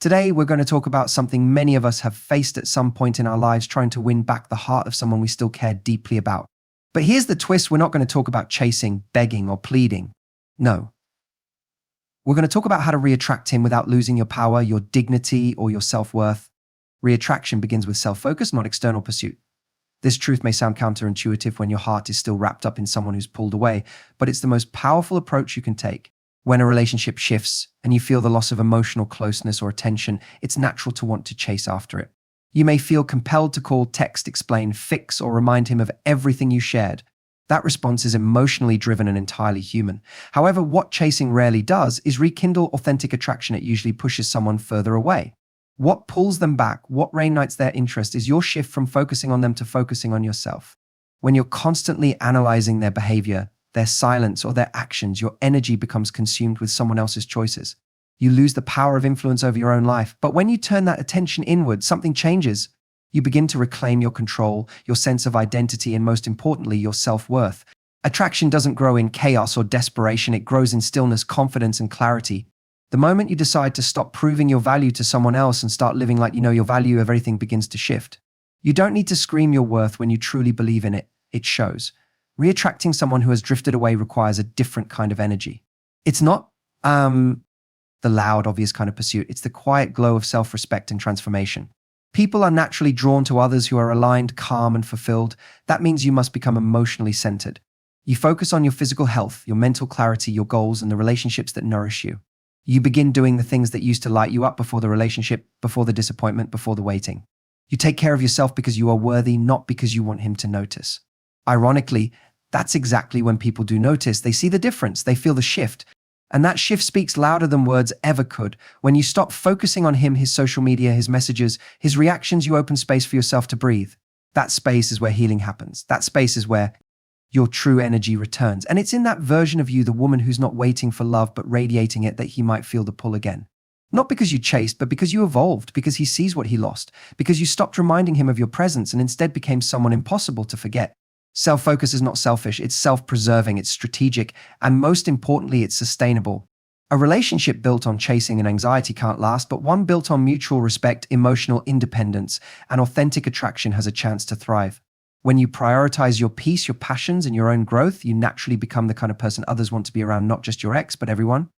Today, we're going to talk about something many of us have faced at some point in our lives, trying to win back the heart of someone we still care deeply about. But here's the twist: we're not going to talk about chasing, begging, or pleading. No. We're going to talk about how to re-attract him without losing your power, your dignity, or your self-worth. Re-attraction begins with self-focus, not external pursuit. This truth may sound counterintuitive when your heart is still wrapped up in someone who's pulled away, but it's the most powerful approach you can take. When a relationship shifts and you feel the loss of emotional closeness or attention, it's natural to want to chase after it. You may feel compelled to call, text, explain, fix, or remind him of everything you shared. That response is emotionally driven and entirely human. However, what chasing rarely does is rekindle authentic attraction. It usually pushes someone further away. What pulls them back, what reignites their interest, is your shift from focusing on them to focusing on yourself. When you're constantly analyzing their behavior, their silence, or their actions, your energy becomes consumed with someone else's choices. You lose the power of influence over your own life. But when you turn that attention inward, something changes. You begin to reclaim your control, your sense of identity, and most importantly, your self-worth. Attraction doesn't grow in chaos or desperation. It grows in stillness, confidence, and clarity. The moment you decide to stop proving your value to someone else and start living like you know your value, everything begins to shift. You don't need to scream your worth when you truly believe in it. It shows. Re-attracting someone who has drifted away requires a different kind of energy. It's not the loud, obvious kind of pursuit. It's the quiet glow of self-respect and transformation. People are naturally drawn to others who are aligned, calm, and fulfilled. That means you must become emotionally centered. You focus on your physical health, your mental clarity, your goals, and the relationships that nourish you. You begin doing the things that used to light you up before the relationship, before the disappointment, before the waiting. You take care of yourself because you are worthy, not because you want him to notice. Ironically, that's exactly when people do notice. They see the difference, they feel the shift. And that shift speaks louder than words ever could. When you stop focusing on him, his social media, his messages, his reactions, you open space for yourself to breathe. That space is where healing happens. That space is where your true energy returns. And it's in that version of you, the woman who's not waiting for love, but radiating it, that he might feel the pull again. Not because you chased, but because you evolved, because he sees what he lost, because you stopped reminding him of your presence and instead became someone impossible to forget. Self-focus is not selfish, it's self-preserving, it's strategic, and most importantly, it's sustainable. A relationship built on chasing and anxiety can't last, but one built on mutual respect, emotional independence, and authentic attraction has a chance to thrive. When you prioritize your peace, your passions, and your own growth, you naturally become the kind of person others want to be around, not just your ex, but everyone.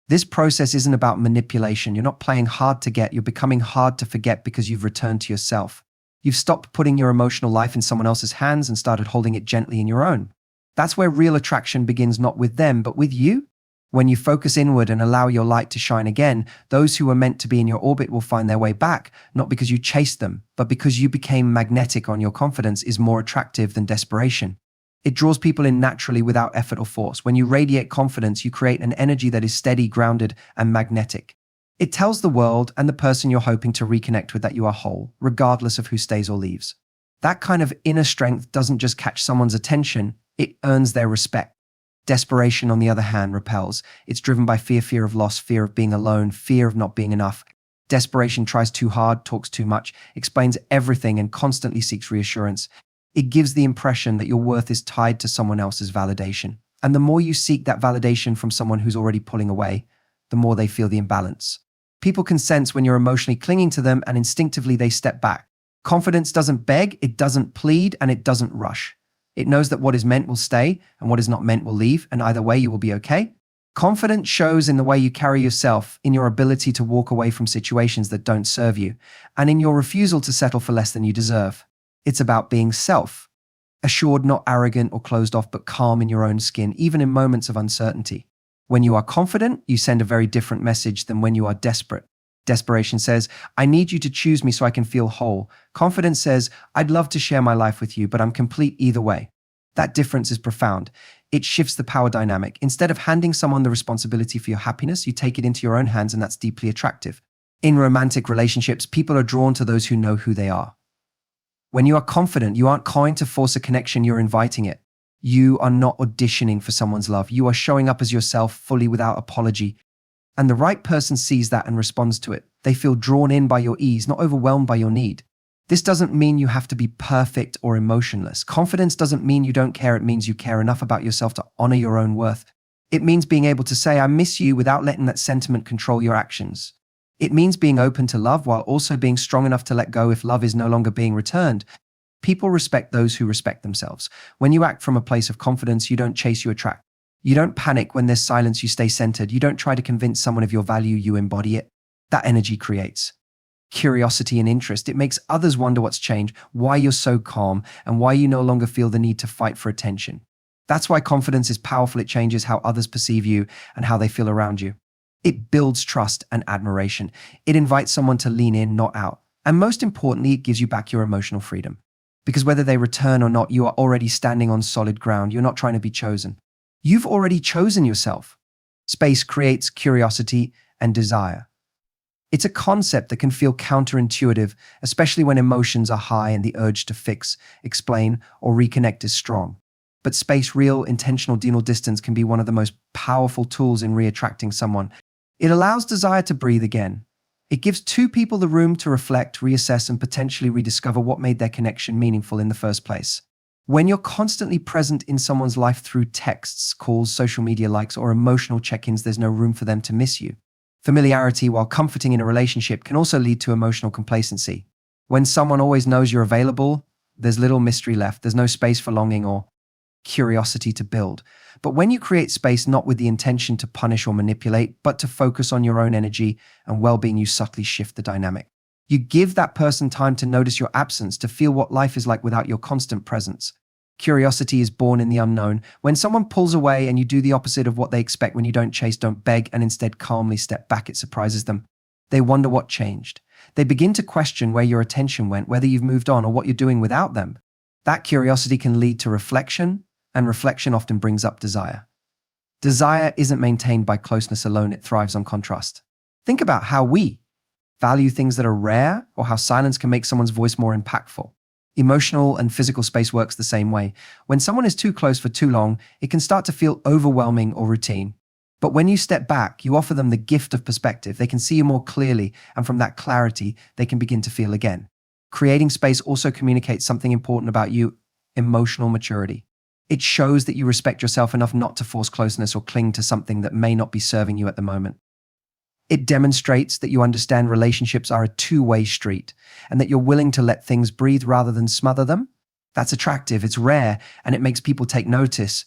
This process isn't about manipulation. You're not playing hard to get, you're becoming hard to forget because you've returned to yourself. You've stopped putting your emotional life in someone else's hands and started holding it gently in your own. That's where real attraction begins, not with them, but with you. When you focus inward and allow your light to shine again, those who were meant to be in your orbit will find their way back, not because you chased them, but because you became magnetic. On your confidence is more attractive than desperation. It draws people in naturally without effort or force. When you radiate confidence, you create an energy that is steady, grounded, and magnetic. It tells the world and the person you're hoping to reconnect with that you are whole, regardless of who stays or leaves. That kind of inner strength doesn't just catch someone's attention, it earns their respect. Desperation, on the other hand, repels. It's driven by fear of loss, fear of being alone, fear of not being enough. Desperation tries too hard, talks too much, explains everything, and constantly seeks reassurance. It gives the impression that your worth is tied to someone else's validation. And the more you seek that validation from someone who's already pulling away, the more they feel the imbalance. People can sense when you're emotionally clinging to them, and instinctively they step back. Confidence doesn't beg, it doesn't plead, and it doesn't rush. It knows that what is meant will stay, and what is not meant will leave, and either way you will be okay. Confidence shows in the way you carry yourself, in your ability to walk away from situations that don't serve you, and in your refusal to settle for less than you deserve. It's about being self-assured, not arrogant or closed off, but calm in your own skin, even in moments of uncertainty. When you are confident, you send a very different message than when you are desperate. Desperation says, I need you to choose me so I can feel whole. Confidence says, I'd love to share my life with you, but I'm complete either way. That difference is profound. It shifts the power dynamic. Instead of handing someone the responsibility for your happiness, you take it into your own hands, and that's deeply attractive. In romantic relationships, people are drawn to those who know who they are. When you are confident, you aren't trying to force a connection, you're inviting it. You are not auditioning for someone's love. You are showing up as yourself, fully, without apology. And the right person sees that and responds to it. They feel drawn in by your ease, not overwhelmed by your need. This doesn't mean you have to be perfect or emotionless. Confidence doesn't mean you don't care. It means you care enough about yourself to honor your own worth. It means being able to say, I miss you, without letting that sentiment control your actions. It means being open to love while also being strong enough to let go if love is no longer being returned. People respect those who respect themselves. When you act from a place of confidence, you don't chase, you attract. You don't panic when there's silence, you stay centered. You don't try to convince someone of your value, you embody it. That energy creates curiosity and interest. It makes others wonder what's changed, why you're so calm, and why you no longer feel the need to fight for attention. That's why confidence is powerful. It changes how others perceive you and how they feel around you. It builds trust and admiration. It invites someone to lean in, not out. And most importantly, it gives you back your emotional freedom. Because whether they return or not, you are already standing on solid ground. You're not trying to be chosen. You've already chosen yourself. Space creates curiosity and desire. It's a concept that can feel counterintuitive, especially when emotions are high and the urge to fix, explain, or reconnect is strong. But space, real, intentional distance can be one of the most powerful tools in reattracting someone. It allows desire to breathe again. It gives two people the room to reflect, reassess, and potentially rediscover what made their connection meaningful in the first place. When you're constantly present in someone's life through texts, calls, social media likes, or emotional check-ins, there's no room for them to miss you. Familiarity, while comforting in a relationship, can also lead to emotional complacency. When someone always knows you're available, there's little mystery left. There's no space for longing or curiosity to build. But when you create space not with the intention to punish or manipulate, but to focus on your own energy and well-being, you subtly shift the dynamic. You give that person time to notice your absence, to feel what life is like without your constant presence. Curiosity is born in the unknown. When someone pulls away and you do the opposite of what they expect, when you don't chase, don't beg, and instead calmly step back, it surprises them. They wonder what changed. They begin to question where your attention went, whether you've moved on or what you're doing without them. That curiosity can lead to reflection, and reflection often brings up desire. Desire isn't maintained by closeness alone, it thrives on contrast. Think about how we value things that are rare, or how silence can make someone's voice more impactful. Emotional and physical space works the same way. When someone is too close for too long, it can start to feel overwhelming or routine. But when you step back, you offer them the gift of perspective. They can see you more clearly, and from that clarity, they can begin to feel again. Creating space also communicates something important about you: emotional maturity. It shows that you respect yourself enough not to force closeness or cling to something that may not be serving you at the moment. It demonstrates that you understand relationships are a two-way street and that you're willing to let things breathe rather than smother them. That's attractive, it's rare, and it makes people take notice.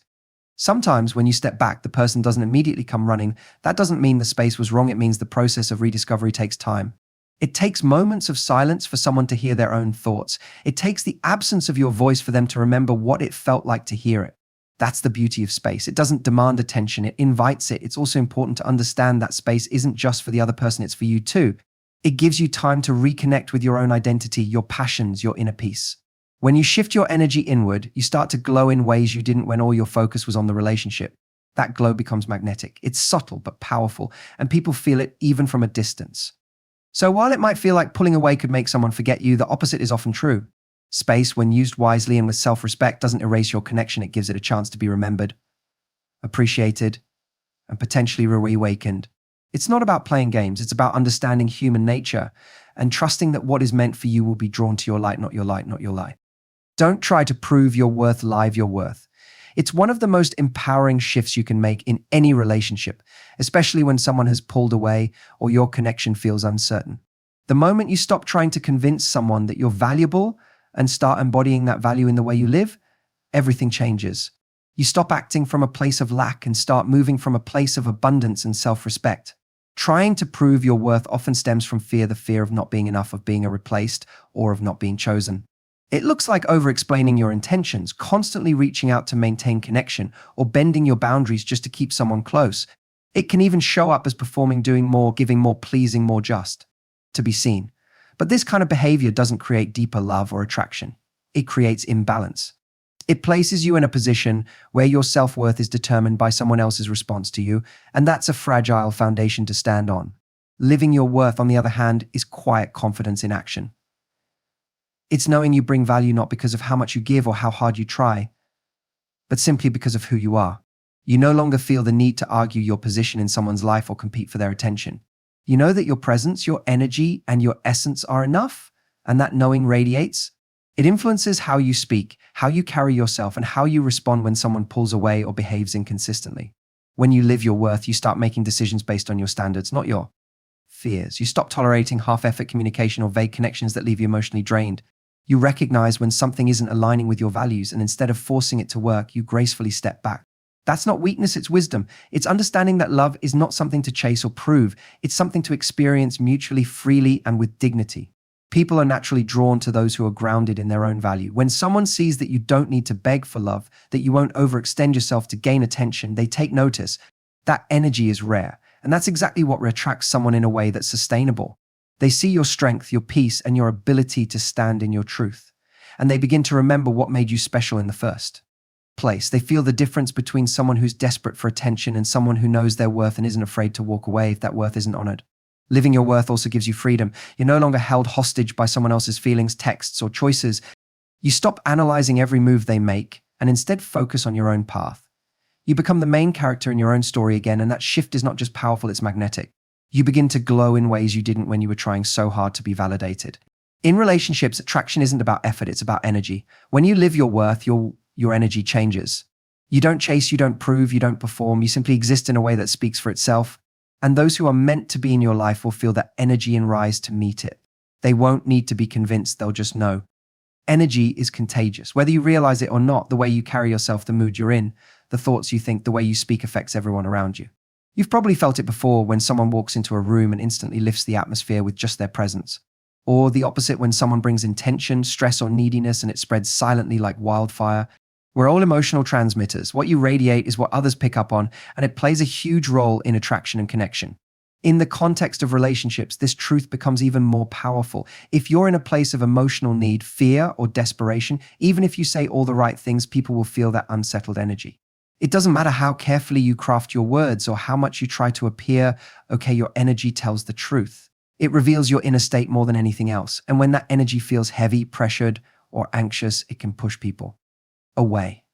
Sometimes when you step back, the person doesn't immediately come running. That doesn't mean the space was wrong, it means the process of rediscovery takes time. It takes moments of silence for someone to hear their own thoughts. It takes the absence of your voice for them to remember what it felt like to hear it. That's the beauty of space. It doesn't demand attention, it invites it. It's also important to understand that space isn't just for the other person, it's for you too. It gives you time to reconnect with your own identity, your passions, your inner peace. When you shift your energy inward, you start to glow in ways you didn't when all your focus was on the relationship. That glow becomes magnetic. It's subtle but powerful, and people feel it even from a distance. So while it might feel like pulling away could make someone forget you, the opposite is often true. Space, when used wisely and with self-respect, doesn't erase your connection. It gives it a chance to be remembered, appreciated, and potentially reawakened. It's not about playing games. It's about understanding human nature and trusting that what is meant for you will be drawn to your light, not your light, not your lie. Don't try to prove your worth, live your worth. It's one of the most empowering shifts you can make in any relationship, especially when someone has pulled away or your connection feels uncertain. The moment you stop trying to convince someone that you're valuable and start embodying that value in the way you live, everything changes. You stop acting from a place of lack and start moving from a place of abundance and self-respect. Trying to prove your worth often stems from fear, the fear of not being enough, of being replaced, or of not being chosen. It looks like over-explaining your intentions, constantly reaching out to maintain connection, or bending your boundaries just to keep someone close. It can even show up as performing, doing more, giving more, pleasing more, just to be seen. But this kind of behavior doesn't create deeper love or attraction. It creates imbalance. It places you in a position where your self-worth is determined by someone else's response to you, and that's a fragile foundation to stand on. Living your worth, on the other hand, is quiet confidence in action. It's knowing you bring value not because of how much you give or how hard you try, but simply because of who you are. You no longer feel the need to argue your position in someone's life or compete for their attention. You know that your presence, your energy, and your essence are enough, and that knowing radiates. It influences how you speak, how you carry yourself, and how you respond when someone pulls away or behaves inconsistently. When you live your worth, you start making decisions based on your standards, not your fears. You stop tolerating half-effort communication or vague connections that leave you emotionally drained. You recognize when something isn't aligning with your values, and instead of forcing it to work, you gracefully step back. That's not weakness, it's wisdom. It's understanding that love is not something to chase or prove. It's something to experience mutually, freely, and with dignity. People are naturally drawn to those who are grounded in their own value. When someone sees that you don't need to beg for love, that you won't overextend yourself to gain attention, they take notice. That energy is rare, and that's exactly what attracts someone in a way that's sustainable. They see your strength, your peace, and your ability to stand in your truth. And they begin to remember what made you special in the first place. They feel the difference between someone who's desperate for attention and someone who knows their worth and isn't afraid to walk away if that worth isn't honored. Living your worth also gives you freedom. You're no longer held hostage by someone else's feelings, texts, or choices. You stop analyzing every move they make and instead focus on your own path. You become the main character in your own story again, and that shift is not just powerful, it's magnetic. You begin to glow in ways you didn't when you were trying so hard to be validated. In relationships, attraction isn't about effort, it's about energy. When you live your worth, your energy changes. You don't chase, you don't prove, you don't perform, you simply exist in a way that speaks for itself. And those who are meant to be in your life will feel that energy and rise to meet it. They won't need to be convinced, they'll just know. Energy is contagious. Whether you realize it or not, the way you carry yourself, the mood you're in, the thoughts you think, the way you speak affects everyone around you. You've probably felt it before when someone walks into a room and instantly lifts the atmosphere with just their presence. Or the opposite when someone brings in tension, stress, or neediness and it spreads silently like wildfire. We're all emotional transmitters. What you radiate is what others pick up on, and it plays a huge role in attraction and connection. In the context of relationships, this truth becomes even more powerful. If you're in a place of emotional need, fear, or desperation, even if you say all the right things, people will feel that unsettled energy. It doesn't matter how carefully you craft your words or how much you try to appear okay, your energy tells the truth. It reveals your inner state more than anything else. And when that energy feels heavy, pressured, or anxious, it can push people away.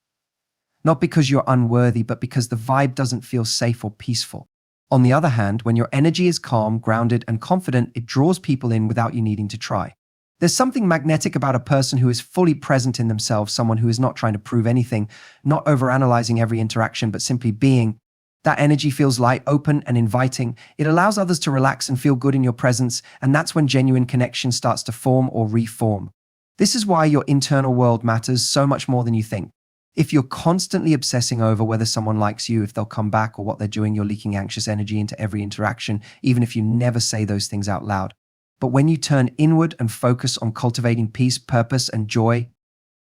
Not because you're unworthy, but because the vibe doesn't feel safe or peaceful. On the other hand, when your energy is calm, grounded, and confident, it draws people in without you needing to try. There's something magnetic about a person who is fully present in themselves, someone who is not trying to prove anything, not overanalyzing every interaction, but simply being. That energy feels light, open, and inviting. It allows others to relax and feel good in your presence, and that's when genuine connection starts to form or reform. This is why your internal world matters so much more than you think. If you're constantly obsessing over whether someone likes you, if they'll come back, or what they're doing, you're leaking anxious energy into every interaction, even if you never say those things out loud. But when you turn inward and focus on cultivating peace, purpose, and joy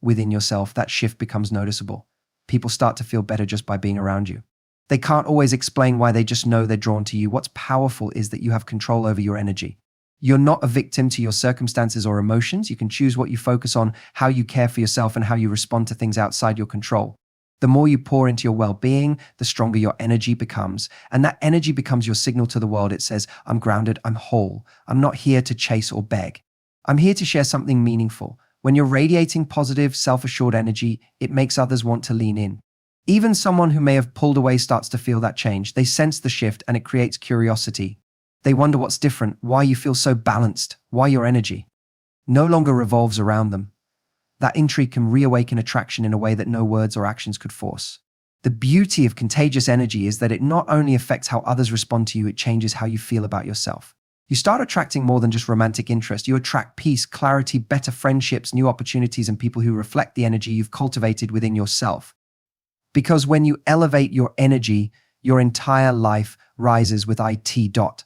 within yourself, that shift becomes noticeable. People start to feel better just by being around you. They can't always explain why, they just know they're drawn to you. What's powerful is that you have control over your energy. You're not a victim to your circumstances or emotions. You can choose what you focus on, how you care for yourself, and how you respond to things outside your control. The more you pour into your well-being, the stronger your energy becomes. And that energy becomes your signal to the world. It says, I'm grounded, I'm whole. I'm not here to chase or beg. I'm here to share something meaningful. When you're radiating positive, self-assured energy, it makes others want to lean in. Even someone who may have pulled away starts to feel that change. They sense the shift, and it creates curiosity. They wonder what's different, why you feel so balanced, why your energy no longer revolves around them. That intrigue can reawaken attraction in a way that no words or actions could force. The beauty of contagious energy is that it not only affects how others respond to you, it changes how you feel about yourself. You start attracting more than just romantic interest. You attract peace, clarity, better friendships, new opportunities, and people who reflect the energy you've cultivated within yourself. Because when you elevate your energy, your entire life rises with it.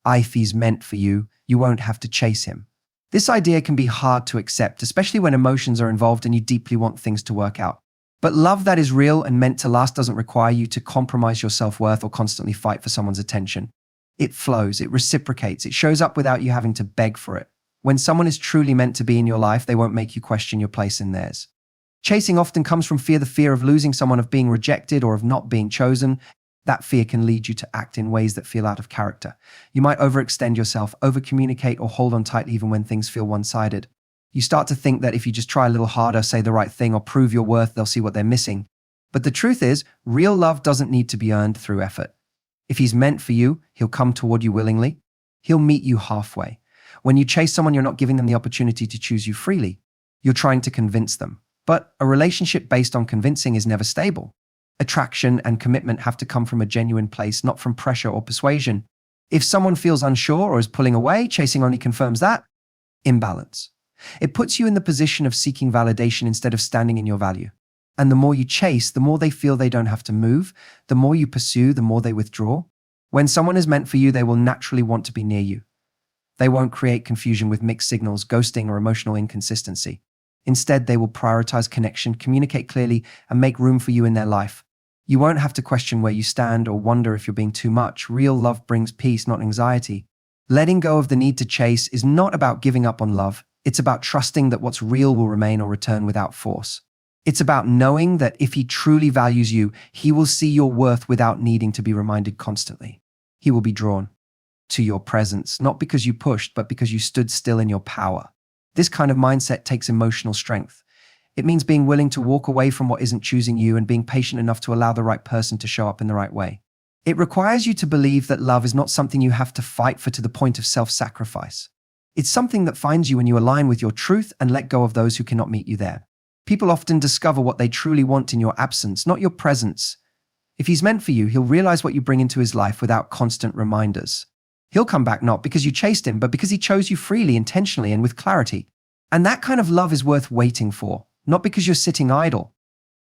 If he's meant for you, you won't have to chase him. This idea can be hard to accept, especially when emotions are involved and you deeply want things to work out. But love that is real and meant to last doesn't require you to compromise your self-worth or constantly fight for someone's attention. It flows, it reciprocates, it shows up without you having to beg for it. When someone is truly meant to be in your life, they won't make you question your place in theirs. Chasing often comes from fear, the fear of losing someone, of being rejected, or of not being chosen. That fear can lead you to act in ways that feel out of character. You might overextend yourself, overcommunicate, or hold on tightly even when things feel one-sided. You start to think that if you just try a little harder, say the right thing, or prove your worth, they'll see what they're missing. But the truth is, real love doesn't need to be earned through effort. If he's meant for you, he'll come toward you willingly. He'll meet you halfway. When you chase someone, you're not giving them the opportunity to choose you freely. You're trying to convince them. But a relationship based on convincing is never stable. Attraction and commitment have to come from a genuine place, not from pressure or persuasion. If someone feels unsure or is pulling away, chasing only confirms that imbalance. It puts you in the position of seeking validation instead of standing in your value. And the more you chase, the more they feel they don't have to move. The more you pursue, the more they withdraw. When someone is meant for you, they will naturally want to be near you. They won't create confusion with mixed signals, ghosting, or emotional inconsistency. Instead, they will prioritize connection, communicate clearly, and make room for you in their life. You won't have to question where you stand or wonder if you're being too much. Real love brings peace, not anxiety. Letting go of the need to chase is not about giving up on love. It's about trusting that what's real will remain or return without force. It's about knowing that if he truly values you, he will see your worth without needing to be reminded constantly. He will be drawn to your presence, not because you pushed, but because you stood still in your power. This kind of mindset takes emotional strength. It means being willing to walk away from what isn't choosing you and being patient enough to allow the right person to show up in the right way. It requires you to believe that love is not something you have to fight for to the point of self-sacrifice. It's something that finds you when you align with your truth and let go of those who cannot meet you there. People often discover what they truly want in your absence, not your presence. If he's meant for you, he'll realize what you bring into his life without constant reminders. He'll come back not because you chased him, but because he chose you freely, intentionally, and with clarity. And that kind of love is worth waiting for, not because you're sitting idle,